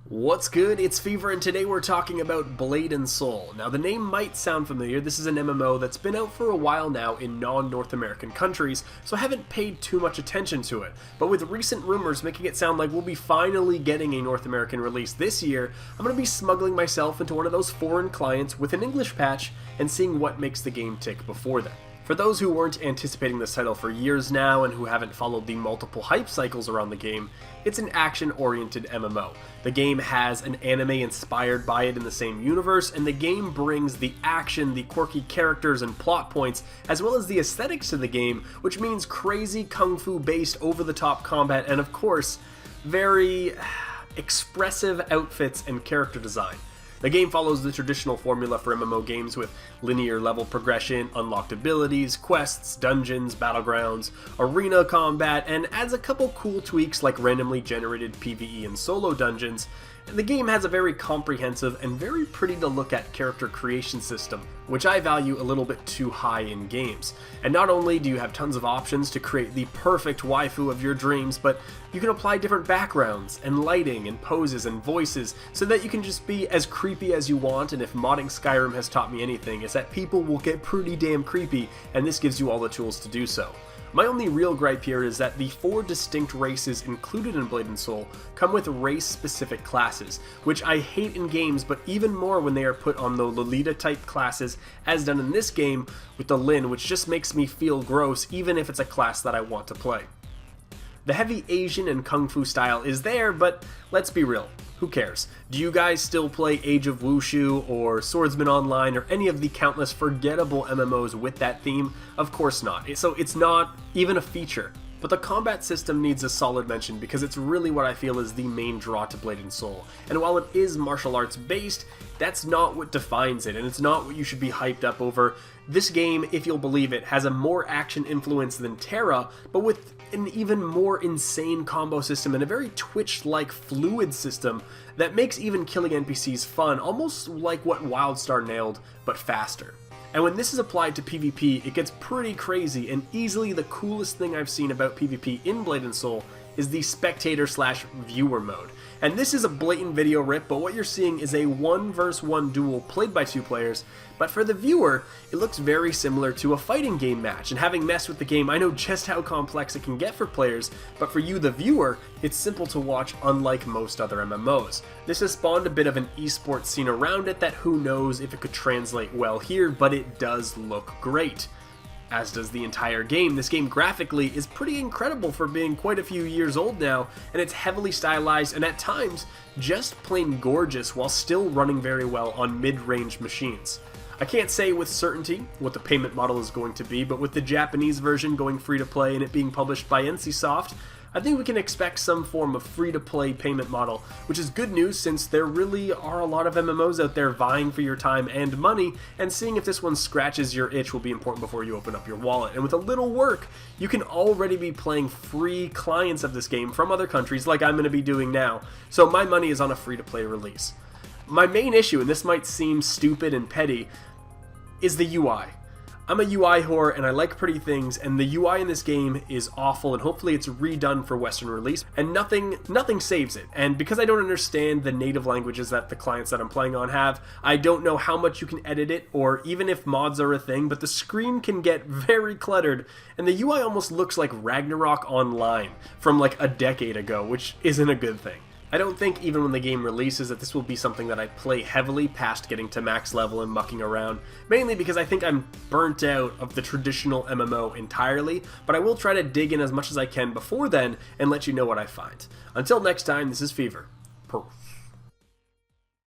What's good? It's Fever, and today we're talking about Blade and Soul. Now, the name might sound familiar. This is an MMO that's been out for a while now in non-North American countries, so I haven't paid too much attention to it. But with recent rumors making it sound like we'll be finally getting a North American release this year, I'm going to be smuggling myself into one of those foreign clients with an English patch and seeing what makes the game tick before then. For those who weren't anticipating this title for years now and who haven't followed the multiple hype cycles around the game, it's an action-oriented MMO. The game has an anime inspired by it in the same universe, and the game brings the action, the quirky characters and plot points, as well as the aesthetics to the game, which means crazy kung fu-based over-the-top combat and, of course, very expressive outfits and character design. The game follows the traditional formula for MMO games with linear level progression, unlocked abilities, quests, dungeons, battlegrounds, arena combat, and adds a couple cool tweaks like randomly generated PvE and solo dungeons. The game has a very comprehensive and very pretty to look at character creation system, which I value a little bit too high in games. And not only do you have tons of options to create the perfect waifu of your dreams, but you can apply different backgrounds and lighting and poses and voices so that you can just be as creepy as you want. And if modding Skyrim has taught me anything, it's that people will get pretty damn creepy, and this gives you all the tools to do so. My only real gripe here is that the 4 distinct races included in Blade and Soul come with race-specific classes, which I hate in games, but even more when they are put on the Lolita-type classes, as done in this game with the Lin, which just makes me feel gross even if it's a class that I want to play. The heavy Asian and Kung Fu style is there, but let's be real. Who cares? Do you guys still play Age of Wushu or Swordsman Online or any of the countless forgettable MMOs with that theme? Of course not. So it's not even a feature. But the combat system needs a solid mention because it's really what I feel is the main draw to Blade and Soul. And while it is martial arts based, that's not what defines it, and it's not what you should be hyped up over. This game, if you'll believe it, has a more action influence than Terra, but with an even more insane combo system and a very Twitch-like fluid system that makes even killing NPCs fun, almost like what WildStar nailed, but faster. And when this is applied to PvP, it gets pretty crazy, and easily the coolest thing I've seen about PvP in Blade and Soul is the spectator/viewer mode. And this is a blatant video rip, but what you're seeing is a 1 vs 1 duel played by 2 players, but for the viewer, it looks very similar to a fighting game match, and having messed with the game, I know just how complex it can get for players, but for you, the viewer, it's simple to watch unlike most other MMOs. This has spawned a bit of an esports scene around it that who knows if it could translate well here, but it does look great. As does the entire game. This game graphically is pretty incredible for being quite a few years old now, and it's heavily stylized and at times just plain gorgeous while still running very well on mid-range machines. I can't say with certainty what the payment model is going to be, but with the Japanese version going free to play and it being published by NCSoft, I think we can expect some form of free-to-play payment model, which is good news since there really are a lot of MMOs out there vying for your time and money, and seeing if this one scratches your itch will be important before you open up your wallet. And with a little work, you can already be playing free clients of this game from other countries like I'm going to be doing now, so my money is on a free-to-play release. My main issue, and this might seem stupid and petty, is the UI. I'm a UI whore and I like pretty things, and the UI in this game is awful, and hopefully it's redone for Western release, and nothing saves it. And because I don't understand the native languages that the clients that I'm playing on have, I don't know how much you can edit it, or even if mods are a thing, but the screen can get very cluttered, and the UI almost looks like Ragnarok Online from like a decade ago, which isn't a good thing. I don't think even when the game releases that this will be something that I play heavily past getting to max level and mucking around, mainly because I think I'm burnt out of the traditional MMO entirely, but I will try to dig in as much as I can before then and let you know what I find. Until next time, this is Fever. Peace.